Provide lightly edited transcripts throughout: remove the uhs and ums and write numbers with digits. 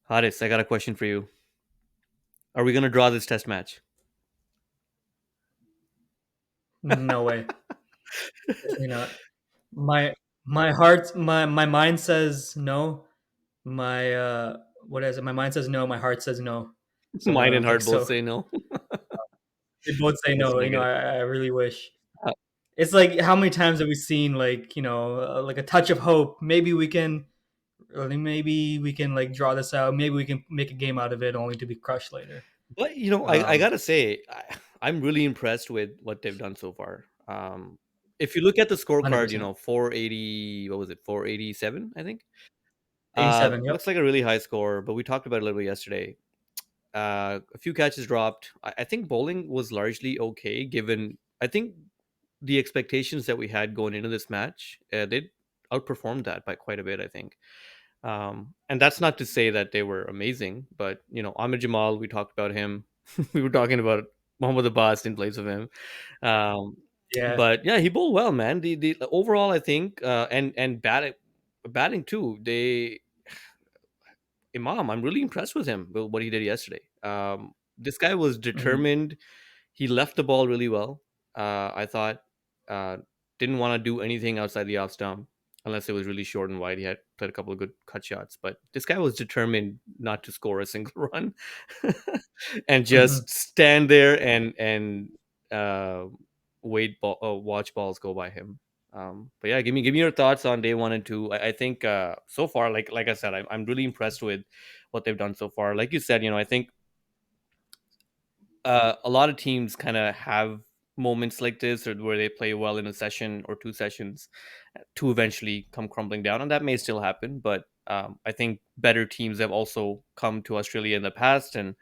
Haris, I got a question for you. Are we gonna draw this test match? No way. Definitely not. My heart my mind says no. My what is it? My mind says no, my heart says no. So I Mind don't and think heart both so. say no. They both say That's no. pretty good. I really wish. Uh, It's like how many times have we seen like, like a touch of hope. Maybe we can like draw this out. Maybe we can make a game out of it only to be crushed later. but I Um gotta say, I'm really impressed with what they've done so far. If you look at the scorecard, 100%. 480, what was it, 487, I think. 87, yep. Looks like a really high score, but we talked about it a little bit yesterday. A few catches dropped. I think bowling was largely okay, given I think the expectations that we had going into this match. They outperformed that by quite a bit, I think. And that's not to say that they were amazing, but Ahmed Jamal, we talked about him. We were talking about Mohammad Abbas in place of him. Um, Yeah. but yeah, he bowled well, man. The overall, I think, and batting too. Imam, I'm really impressed with him, with what he did yesterday. This guy was Mhm. determined. He left the ball really well. I thought uh, didn't want to do anything outside the off stump unless it was really short and wide. He had played a couple of good cut shots, but this guy was determined not to score a single run and Mhm. just stand there and uh, watch balls go by him. But yeah, give me your thoughts on day one and two. I think so far, like I said, I'm really impressed with what they've done so far. Like you said, I think a lot of teams kind of have moments like this, or where they play well in a session or two sessions to eventually come crumbling down, and that may still happen. But I think better teams have also come to Australia in the past and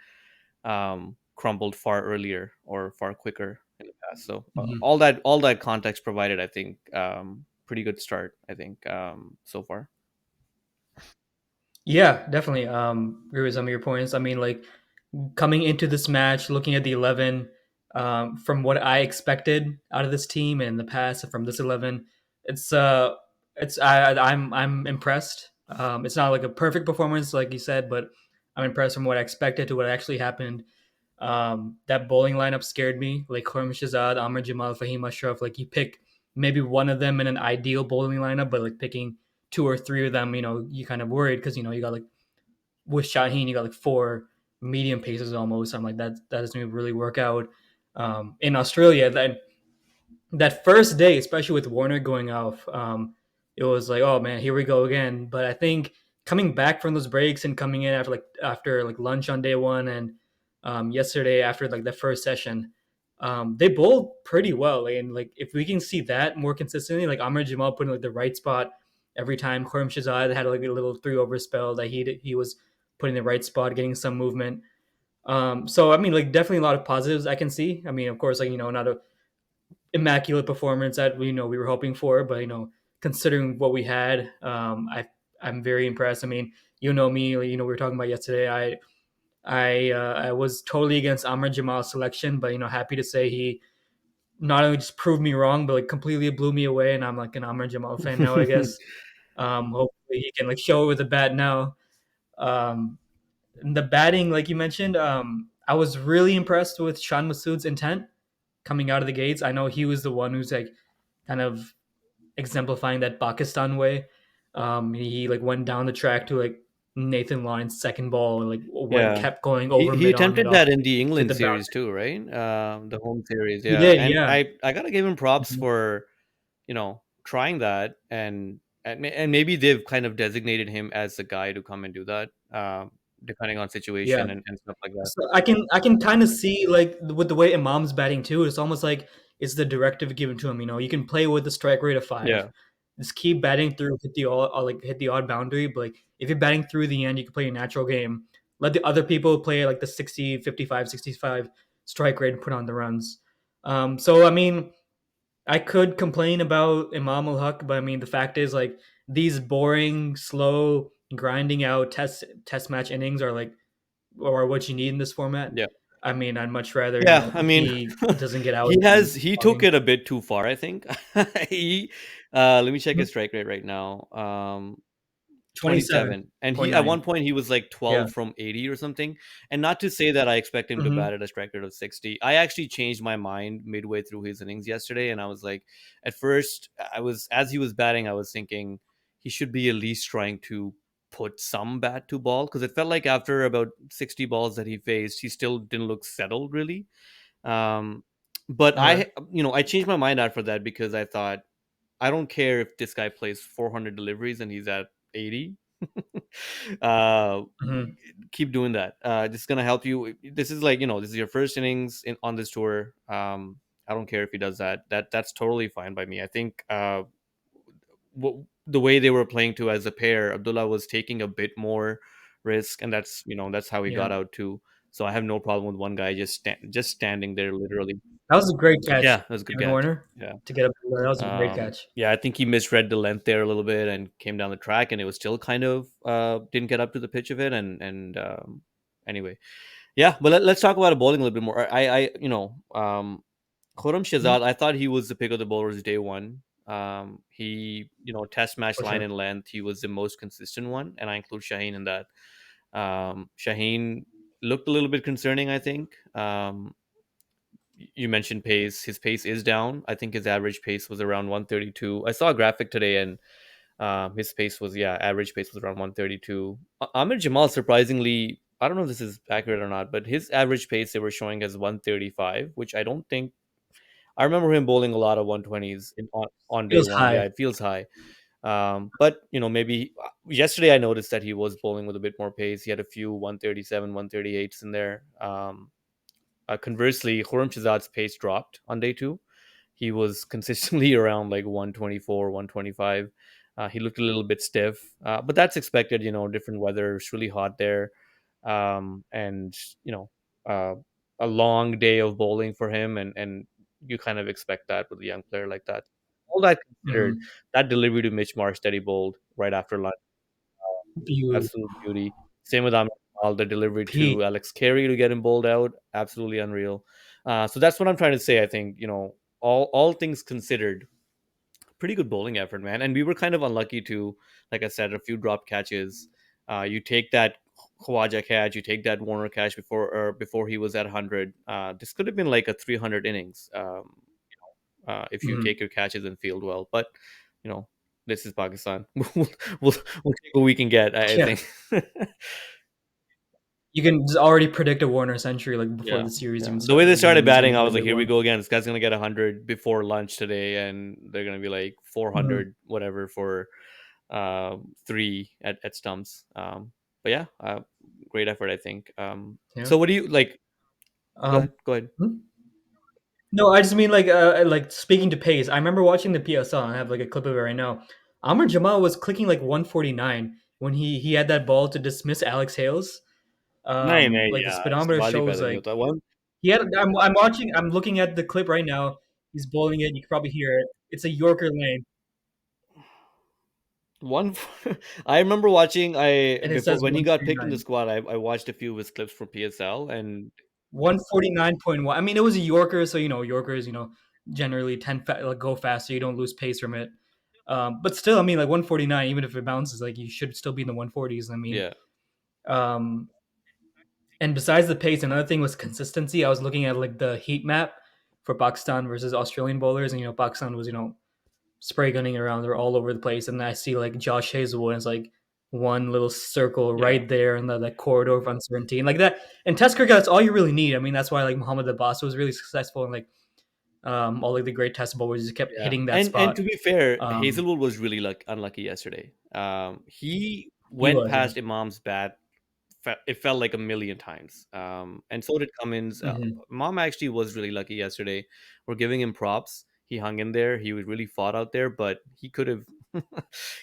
crumbled far earlier or far quicker in the past. So Mhm. all that context provided, I think, pretty good start. I think so far. Yeah, definitely. Agree with some of your points. I mean, like coming into this match, looking at the 11, from what I expected out of this team and in the past from this 11, it's I'm impressed. It's not like a perfect performance, like you said, but I'm impressed from what I expected to what actually happened. That bowling lineup scared me. Like Khurram Shahzad, Amr Jamal, Fahim Ashraf. Like you pick maybe one of them in an ideal bowling lineup, but like picking two or three of them, you kind of worried because you got like with Shaheen, you got like four medium paces almost. I'm like that doesn't really work out. In Australia, that first day, especially with Warner going off, it was like, oh man, here we go again. But I think coming back from those breaks and coming in after lunch on day one and yesterday after like the first session, they bowled pretty well. And like if we can see that more consistently, like Amr Jamal put in like the right spot every time. Khurram Shahzad had like a little 3 over spell that he was putting the right spot, getting some movement. So I mean, like definitely a lot of positives I can see. I mean, of course, like not a immaculate performance that we were hoping for, but considering what we had, I'm very impressed. I mean, me, like, we were talking about yesterday. I was totally against Amr Jamal's selection, but happy to say he not only just proved me wrong, but like completely blew me away, and I'm like an Amr Jamal fan now, I guess. Hopefully he can like show it with a bat now. Um, the batting, like you mentioned, I was really impressed with Shan Masood's intent coming out of the gates. I know he was the one who's like kind of exemplifying that Pakistan way. He like went down the track to like Nathan Lyon's second ball and like went Yeah. kept going He over he mid on mid attempted off that in the to England the boundary. series too, right? The home series, He yeah. did, And yeah. I gotta give him props Mhm. for trying that, and maybe they've kind of designated him as the guy to come and do that, depending on Yeah. situation and stuff like that. So I can kind of see like with the way Imam's batting too. It's almost like it's the directive given to him. You can play with the strike rate of 5. Yeah. Just keep batting through, hit the odd boundary. But like if you're batting through the end, you can play a natural game. Let the other people play like the 60, 55, 65 strike rate and put on the runs. So I mean, I could complain about Imam Ul Haq, but I mean the fact is like these boring, slow, grinding out test match innings are like or what you need in this format. Yeah. I mean, I'd much rather Yeah, I mean, he doesn't get out he took talking. it a bit too far, I think. He Let me check his Mhm. strike rate right now. 27, and he at 27.9. one point he was like Yeah. 12 from 80 or something. And not to say that I expect him to bat Mhm. at a strike rate of 60. I actually changed my mind midway through his innings yesterday, and I was like, at first I was, as he was batting, I was thinking he should be at least trying to put some bat to ball, because it felt like after about 60 balls that he faced, he still didn't look settled really. um but Okay. I changed my mind after that, because I thought, I don't care if this guy plays 400 deliveries and he's at 80. uh, Mhm. keep doing that. This is gonna help you. This is like, this is your first innings on this tour. I don't care if he does that. That's totally fine by me. I think the way they were playing to as a pair, Abdullah was taking a bit more risk, and that's how he Yeah. got out too. So I have no problem with one guy just standing there literally. That was a great catch, Yeah, that was a good Kevin catch. Warner, Yeah. to get up there. That was a great catch. Yeah, I think he misread the length there a little bit and came down the track, and it was still kind of didn't get up to the pitch of it. And anyway, yeah. But let's talk about the bowling a little bit more. Khurram Mhm. Shahzad, I thought he was the pick of the bowlers day one. He, test match For line sure. and length, he was the most consistent one, and I include Shaheen in that. Shaheen looked a little bit concerning, I think. You mentioned pace. His pace is down. I think his average pace was around 132. I saw a graphic today, and his pace was, yeah, average pace was around 132. Amir Jamal, surprisingly, I don't know if this is accurate or not, but his average pace they were showing as 135, which I don't think. I remember him bowling a lot of 120s on day Feels one. Yeah, high. it feels high. But maybe yesterday I noticed that he was bowling with a bit more pace. He had a few 137, 138s in there. Conversely, Khurram Shahzad's pace dropped on day two. He was consistently around like 124, 125. He looked a little bit stiff, but that's expected. Different weather. It's really hot there, and you know, uh, a long day of bowling for him, and you kind of expect that with a young player like that. All that considered, Mhm. that delivery to Mitch Marsh that he bowled right after lunch, absolute Beautiful. beauty. Same with Ahmed Kamal, the delivery Pete, to Alex Carey to get him bowled out, absolutely unreal. So that's what I'm trying to say. I think, all things considered, pretty good bowling effort, man. And we were kind of unlucky to, like I said, a few drop catches. You take that Khawaja catch, you take that Warner catch before he was at 100. This could have been like a 300 innings, if you mhm. take your catches and field well. But you know, this is Pakistan. We'll take what we can get. I Yeah. think. You can just already predict a Warner century, like, before Yeah, the series yeah. even The way started. they Like, you started knew he's gonna batting, get I a was like, big here we one. go again. This guy's gonna get 100 before lunch today, and they're gonna be like Mhm. 400 whatever for three at stumps. But yeah, great effort, I think. Yeah. So what do you like? Go Um, ahead. Go ahead. hmm? No, I just mean, like, speaking to pace, I remember watching the PSL, and I have, like, a clip of it right now. Amr Jamal was clicking, like, 149 when he had that ball to dismiss Alex Hales. नहीं नहीं Like, the यार speedometer सवाल ही shows, पैदा नहीं like, होता one he had I'm looking at the clip right now. He's bowling it, you can probably hear it. It's a Yorker lane, one. I remember watching, I and it before says when he got picked in the 149. squad. I watched a few of his clips from PSL, and 149.1. I mean, it was a Yorker, so Yorkers, generally like, go faster. You don't lose pace from it. But still, I mean, like, 149, even if it bounces, like, you should still be in the 140s. I mean, yeah, um, and besides the pace, another thing was consistency. I was looking at, like, the heat map for Pakistan versus Australian bowlers, and Pakistan was spray gunning around. They're all over the place, and I see, like, Josh Hazelwood is, like, one little circle yeah, right there in the corridor of uncertainty, and like that. In Test cricket, that's all you really need. I mean, that's why, like, Muhammad Abbas was really successful, and, like, all, like, the great test bowlers just kept yeah. hitting that And spot. to be fair, Um, Hazelwood was really unlucky yesterday. He he went was, yeah. past Imam's bat, it felt like a million times. And so did Cummins. Hmm. Mom actually was really lucky yesterday. We're giving him props. He hung in there. He was really fought out there, but he could have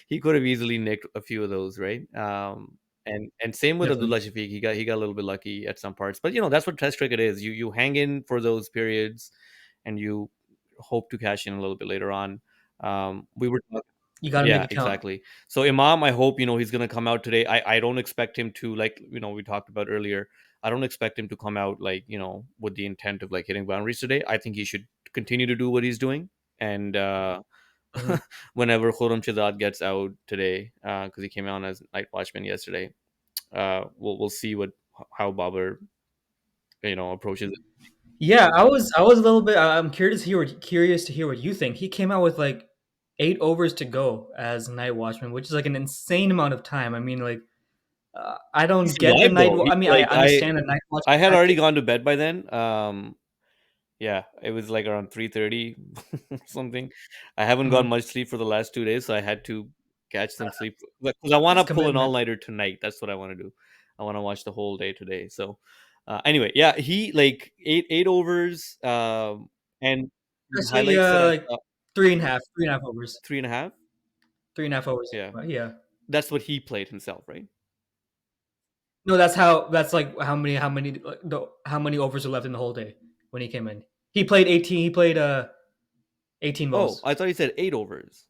he could have easily nicked a few of those, right? And same with Definitely. Abdullah Shafiq. He got a little bit lucky at some parts, but that's what Test cricket is. You hang in for those periods, and you hope to cash in a little bit later on. We were You got to make Yeah, it count. exactly. So Imam, I hope he's gonna come out today. I don't expect him to, like we talked about earlier. I don't expect him to come out like with the intent of like hitting boundaries today. I think he should continue to do what he's doing, and Mhm. whenever Khurram Shahzad gets out today, because he came out as night watchman yesterday. We'll see what how Babar approaches it. Yeah, I was a little bit. I'm curious to hear what you think. He came out with like 8 overs to go as night watchman, which is like an insane amount of time. I mean, like I He don't get the survived night. though. I mean, I understand the night I watchman had already tactic. gone to bed by then. Yeah, it was like around 3:30 something. I haven't got Mhm. much sleep for the last 2 days, so I had to catch some sleep because I want It's to pull an all commitment. nighter tonight. That's what I want to do. I want to watch the whole day today. So, anyway, yeah, he like eight overs, and the Actually, highlights that I like saw, 3.5 overs, 3.5. 3.5 overs. Yeah, Yeah. that's what he played himself, right? No, that's like how many overs are left in the whole day when he came in. He played 18. He played 18 Oh, balls. I thought he said 8 overs.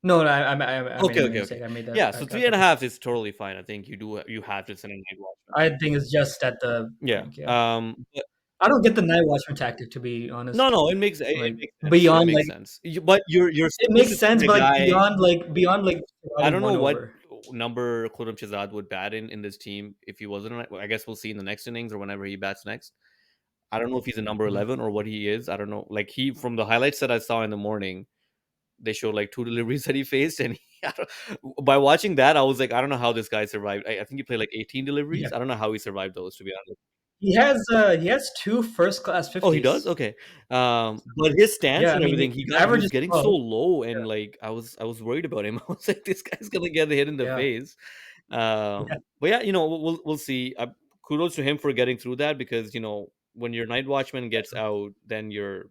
No, no, I Okay, made a okay, okay. mistake. I made that. Yeah, I so three got and that. a half is totally fine. I think you have to send a night watchman. I think it's just at the Yeah. brink. Yeah, But I don't get the night watchman tactic to be no, honest. no, it Like makes sense. It beyond makes like sense. But you're it supposed to makes send sense, a but like guy. beyond like I surviving don't know one what over. number Khurram Shahzad would bat in this team if he wasn't. I guess we'll see in the next innings or whenever he bats next. I don't know if he's a number Mhm. 11 or what he is. I don't know. Like he from the highlights that I saw in the morning, they showed like two deliveries that he faced, and by watching that, I was like, I don't know how this guy survived. I think he played like 18 Yeah, deliveries. I don't know how he survived those, to be honest. he has two first class Oh, he does? 50s. Okay. But his stance Yeah, I and mean everything, his he average was is getting so 12. low, Yeah, and like I was worried about him. I was like, this guy's gonna get hit in the yeah, face. yeah. But yeah, we'll see. Kudos to him for getting through that because when your night watchman gets out, then your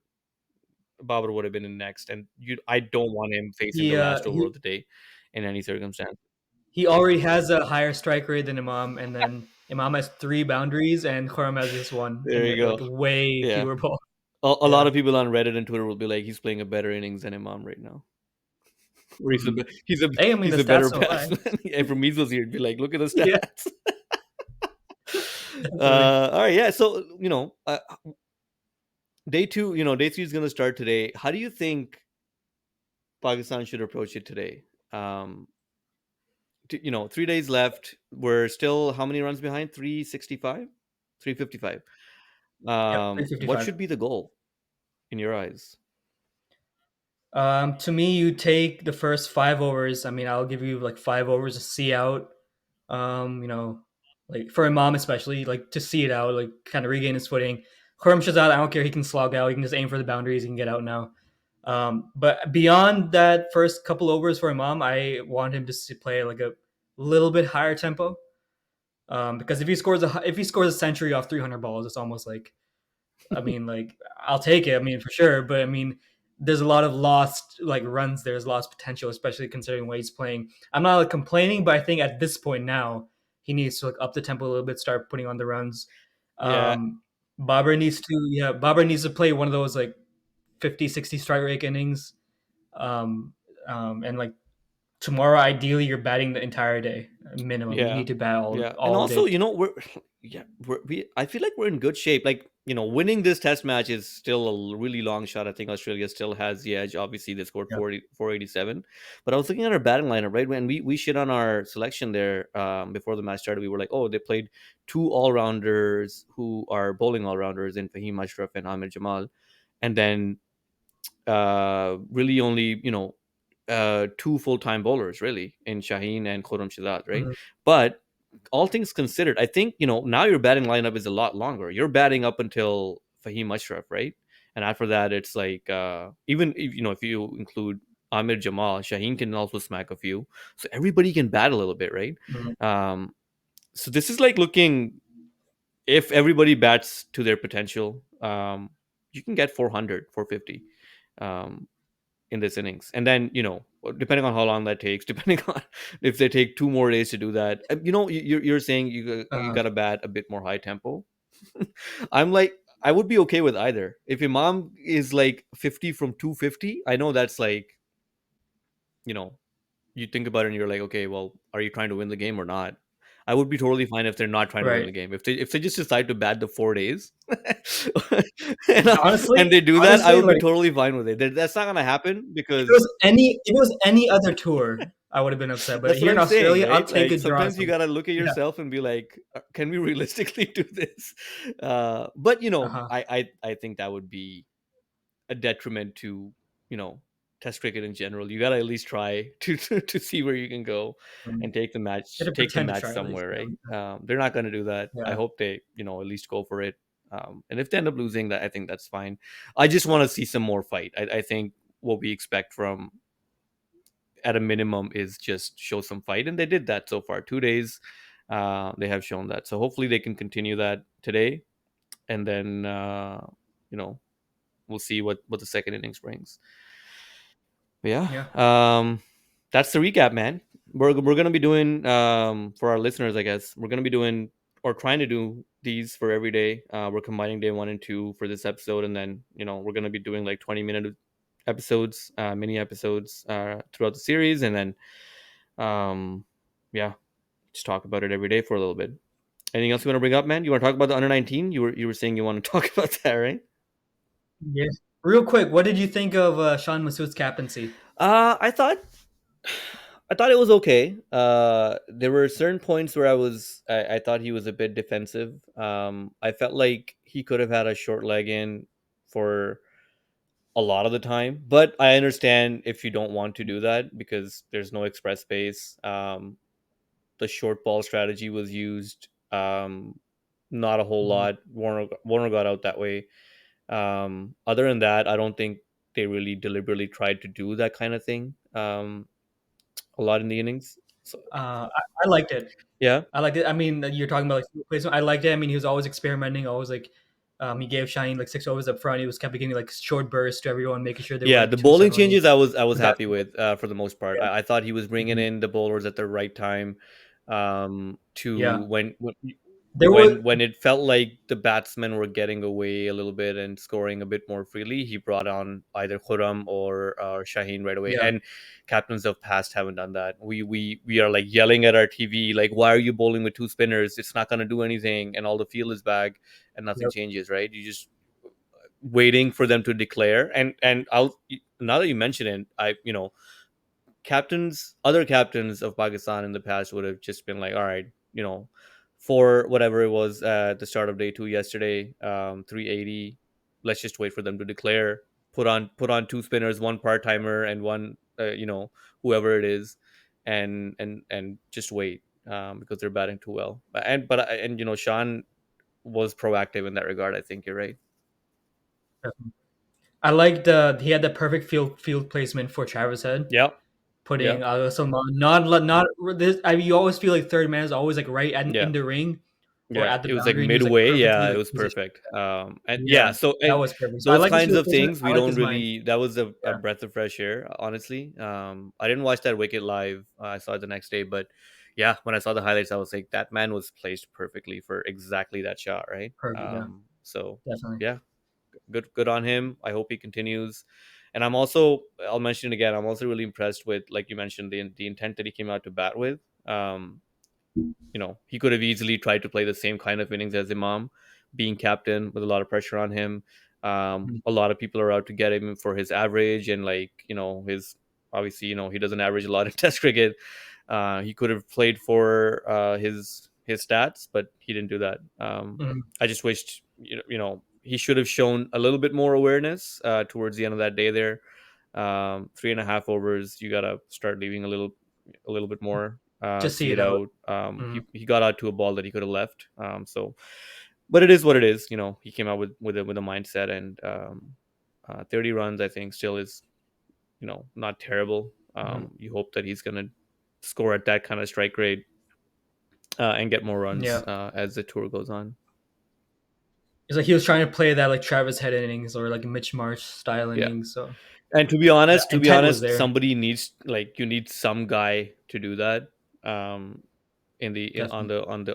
Babar would have been in next, and I don't want him facing He the last over he of the day in any circumstance. he already has a higher strike rate than Imam, and then Imam has three boundaries, and Khurram has just one, There and you like go. way Yeah. fewer balls. A lot Yeah. of people on Reddit and Twitter will be like, he's playing a better innings than Imam right now. Or Mhm. he's a Hey, I mean, he's the a better stats don't lie. batsman. Yeah, from Measles, he'd be like, look at the Yeah, stats. definitely. All right, yeah. So day two, day three is going to start today. How do you think Pakistan should approach it today? Um, 3 days left. We're still how many runs behind? 365, 355. Yep, What 355. should be the goal in your eyes? To me, you take the first 5 overs. I mean, I'll give you like 5 overs to see out. You know, like for Imam especially, like to see it out, like kind of regain his footing. Khurram Shahzad, I don't care. He can slog out. He can just aim for the boundaries. He can get out now. But beyond that first couple overs for Imam, I want him to play like a little bit higher tempo. Because if he scores a century off 300 balls, it's almost like I mean, like I'll take it. I mean, for sure. But I mean, there's a lot of lost like runs. There's lost potential, especially considering what he's playing. I'm not like complaining, but I think at this point now he needs to like up the tempo a little bit, start putting on the runs. Yeah, Um, Babar needs to play one of those like 50, 60 strike rate innings. Um, and like tomorrow, ideally, you're batting the entire day minimum. You yeah, need to bat all yeah. And all also, day. we're yeah, I feel like we're in good shape. Like, winning this test match is still a really long shot. I think Australia still has the edge. Obviously, they scored Yeah. 487. But I was looking at our batting lineup, right? When we shit on our selection there before the match started, we were like, oh, they played two all rounders who are bowling all rounders in Fahim Ashraf and Amir Jamal. And then really only two full-time bowlers really in Shaheen and Khurram Shahzad, right? Mhm. But all things considered, I think now your batting lineup is a lot longer. You're batting up until Fahim Ashraf, right? And after that, it's like even if you include Amir Jamal, Shaheen can also smack a few, so everybody can bat a little bit, right? Mhm. Um, so this is like looking if everybody bats to their potential, you can get 400, 450. Um, in this innings. And then, depending on how long that takes, depending on if they take 2 more days to do that, you're saying you Uh, got to bat a bit more high tempo. I'm like, I would be okay with either. If Imam is like 50 from 250, I know that's like, you know, you think about it and you're like, okay, well, are you trying to win the game or not? I would be totally fine if they're not trying to win Right. the game. If they just decide to bat the 4 days, and, Honestly, and they do that, I honestly, would be like totally fine with it. That's not gonna happen because if it was any other tour, I would have been upset. But that's what here in I'm saying, Australia, I'll right? take Like a draw. sometimes So you gotta look at yeah. yourself and be like, can we realistically do this? But Uh huh. I think that would be a detriment to you know test cricket in general. You gotta at least try to see where you can go and Gotta take the pretend to match try at least. somewhere, Yeah. right? They're not gonna do that. I Yeah. hope they at least go for it. And if they end up losing, that I think that's fine. I just want to see some more fight. I think what we expect from at a minimum is just show some fight, and they did that so far. 2 days, they have shown that. So hopefully they can continue that today, and then you know we'll see what the second innings brings. But yeah, Yeah. that's the recap, man. We're gonna be doing for our listeners, I guess we're gonna be doing or trying to do these for every day. We're combining day 1 and 2 for this episode, and then we're gonna be doing like 20-minute episodes, mini episodes throughout the series, and then um, yeah, just talk about it every day for a little bit. Anything else you want to bring up, man? You want to talk about the under 19? You were saying you want to talk about that, right? Yeah. Real quick, what did you think of Sean Masood's captaincy? I thought it was okay. There were certain points where I thought he was a bit defensive. I felt like he could have had a short leg in for a lot of the time, but I understand if you don't want to do that because there's no express space. The short ball strategy was used. Not a whole Mhm. lot. Warner got out that way. Other than that, I don't think they really deliberately tried to do that kind of thing. A lot in the innings. So I liked it. yeah, I liked it. I mean, you're talking about like field placement. I liked it. I mean, he was always experimenting, always like he gave Shine like 6 overs up front. He was kept giving like short bursts to everyone, making sure they were yeah. like The two bowling settling. changes, I was So that's happy with for the most part. yeah. I thought he was bringing Mhm. in the bowlers at the right time. To Yeah. There was when it felt like the batsmen were getting away a little bit and scoring a bit more freely, he brought on either Khurram or Shaheen right away. yeah. And captains of past haven't done that. We are like yelling at our TV like, why are you bowling with two spinners? It's not going to do anything, and all the field is back, and nothing Yep. changes. Right? You just waiting for them to declare. And I'll now that you mention it, other captains of Pakistan in the past would have just been like, all right, for whatever it was at the start of day 2 yesterday, 380. Let's just wait for them to declare. Put on two spinners, one part timer, and one, whoever it is, and just wait because they're batting too well. And Sean was proactive in that regard. I think you're right. I liked he had the perfect field placement for Travis Head, Yeah, yeah, putting some not this. I mean, you always feel like third man is always like right yeah. in the ring or Yeah, at the it was like boundary, and he was like midway. perfectly Yeah, it like was positioned. perfect. And Yeah, yeah, so that and was perfect. So I those like his kinds field of placement. things I we like don't his mind. really. That was a Yeah, breath of fresh air, honestly. I didn't watch that wicket live. I saw it the next day, but yeah, when I saw the highlights, I was like, that man was placed perfectly for exactly that shot, right? perfect. Yeah, So definitely. yeah, good on him. I hope he continues. And I'll mention it again. I'm also really impressed with, like you mentioned, the intent that he came out to bat with. Um, he could have easily tried to play the same kind of innings as Imam, being captain with a lot of pressure on him. Mhm. A lot of people are out to get him for his average and like his obviously he doesn't average a lot in Test cricket. He could have played for his stats, but he didn't do that. Mhm. I just wished he should have shown a little bit more awareness towards the end of that day there. 3.5 overs, you gotta start leaving a little bit more, Just see see it it out. out. Mhm. He got out to a ball that he could have left. But it is what it is. He came out with a mindset, and 30 runs I think still is not terrible. Mhm. You hope that he's gonna score at that kind of strike rate and get more runs Yeah, as the tour goes on. it's like he was trying to play that like Travis Head innings or like Mitch Marsh style Yeah. innings. So And the to be intent was honest, there. somebody needs like you need some guy to do that. Um, Definitely.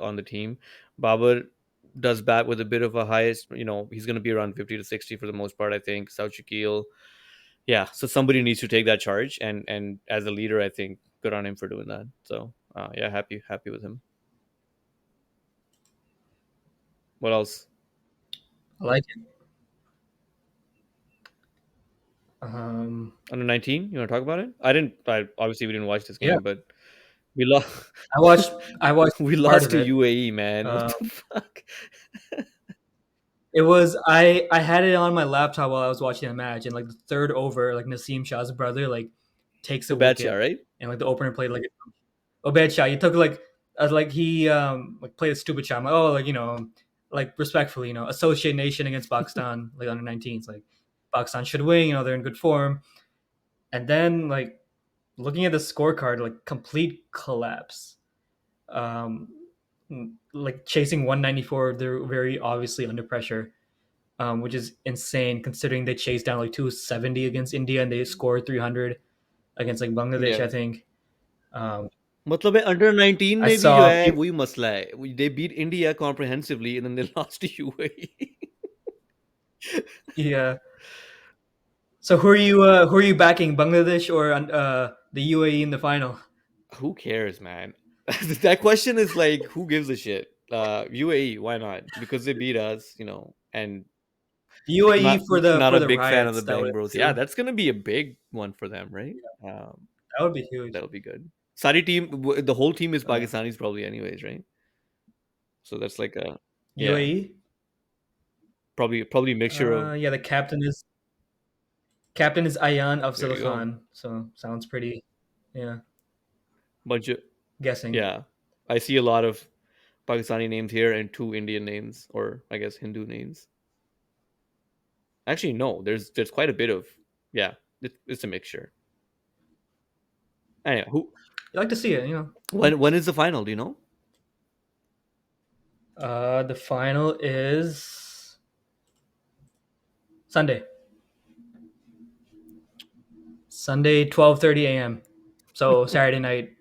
on the team. Babar does bat with a bit of a highest. He's going to be around 50 to 60 for the most part. I think South Shakil. Yeah, so somebody needs to take that charge, and as a leader, I think good on him for doing that. So yeah, happy with him. What else? I like it. Um, Under 19. You want to talk about it? I didn't. Obviously we didn't watch this yeah, game, but we lost. I watched. I watched We part lost of to it. UAE, man. What Uh, the fuck? it was I had it on my laptop while I was watching the match, and like the third over, like Naseem Shah's brother like takes a Obacha, wicket, right? and like the opener played like a bad shot. He took like he like played a stupid shot. I'm like, oh, like like respectfully, associate nation against Pakistan, like under 19s, like Pakistan should win. They're in good form, and then like looking at the scorecard, like complete collapse. Um, like chasing 194, they're very obviously under pressure, which is insane considering they chased down like 270 against India and they scored 300 against like Bangladesh, Yeah. I think. Um, मतलब है under 19 I में भी जो saw, है वही मसला है. They beat India comprehensively and then they lost to UAE. yeah. So who are you backing, Bangladesh or the UAE in the final? Who cares, man? That question is like, who gives a shit? UAE, why not? Because they beat us, and The UAE not for the not for a the big fan of the riots that Bang would Bros. Yeah, ensue. that's gonna be a big one for them, right? Um, That would be huge. that'll be good. Sari team, the whole team is Uh, Pakistanis probably, anyways, right? So that's like a yeah, UAE. probably a mixture of Yeah, the captain is Ayan there Afzal you go, Khan. So sounds pretty. Yeah, bunch of guessing. yeah. I see a lot of Pakistani names here and two Indian names, or I guess Hindu names. Actually, no, there's quite a bit of yeah. It's a mixture. Anyway, who You like to see it. when is the final? Do you know? The final is Sunday. Sunday, 12:30 a.m. So Saturday night.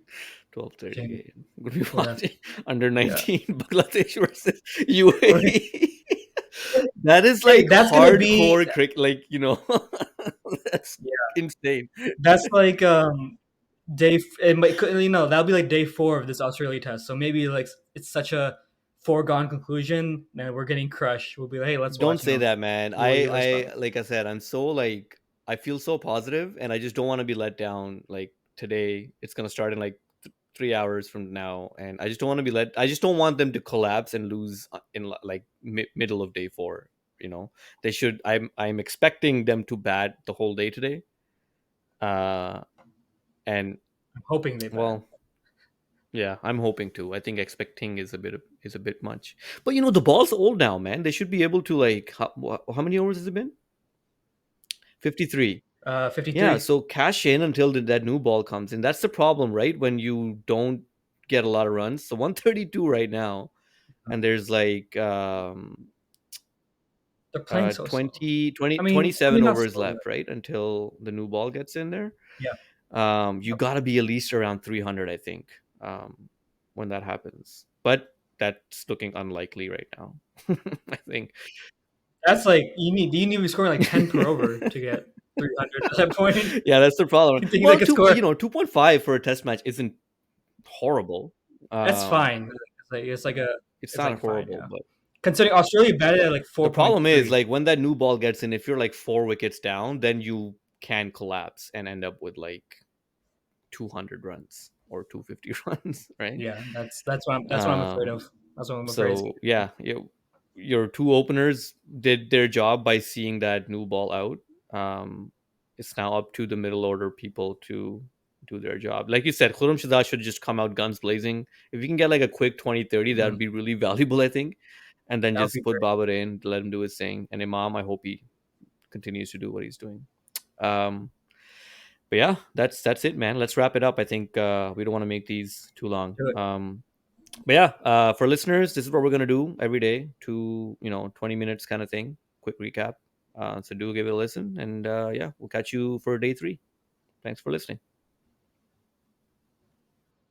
12:30 Game. a.m. We're gonna be Yeah, watching under yeah. 19 Bangladesh versus UAE. That is Hey, like that's gonna be hardcore cricket, like that's yeah. insane. That's like it might, that'll be like day 4 of this Australia test. So maybe like it's such a foregone conclusion, and we're getting crushed. We'll be like, hey, let's Don't watch say that, man. UAE versus I Pakistan. like I said, I'm so like I feel so positive, and I just don't want to be let down. Like today, it's gonna start in like 3 hours from now, and I just don't want to be let. I just don't want them to collapse and lose in like middle of day four. They should. I'm expecting them to bat the whole day today. Uh, and I'm hoping they bat. well, yeah, I'm hoping to. I think expecting is a bit much. But the ball's old now, man. They should be able to like how many overs has it been? 53. Yeah, 53. so cash in until that new ball comes in. That's the problem, right? When you don't get a lot of runs. So 132 right now, and there's like They're playing so slow. 20, I 20 mean, 27 not overs slow, left, but right? Until the new ball gets in there. yeah. You got to be at least around 300, I think, when that happens. But that's looking unlikely right now. I think. That's like you need to be scoring like 10 per over to get 300 at that point. Yeah, that's the problem. You think they Well, could score? 2.5 for a test match isn't horrible. That's Um, fine. it's it's not like fine, horrible, yeah. but Considering Australia batted at like the problem is 4.3. like when that new ball gets in, if you're like 4 wickets down, then you can collapse and end up with like 200 runs or 250 runs, right? Yeah, that's what I'm afraid Um, of. That's what I'm afraid is so gonna happen. yeah, your two openers did their job by seeing that new ball out. Um, it's now up to the middle order people to do their job. Like you said, Khurram Shahzad should just come out guns blazing. If you can get like a quick 20-30, that would Mhm. be really valuable, I think. And then That would be just put great. Babar in, let him do his thing. And Imam, I hope he continues to do what he's doing. Um, but yeah, that's it, man. Let's wrap it up. I think we don't want to make these too long. Do it. But yeah, for listeners, this is what we're gonna do every day. 20 minutes kind of thing. Quick recap. So do give it a listen, and yeah, we'll catch you for day 3. Thanks for listening.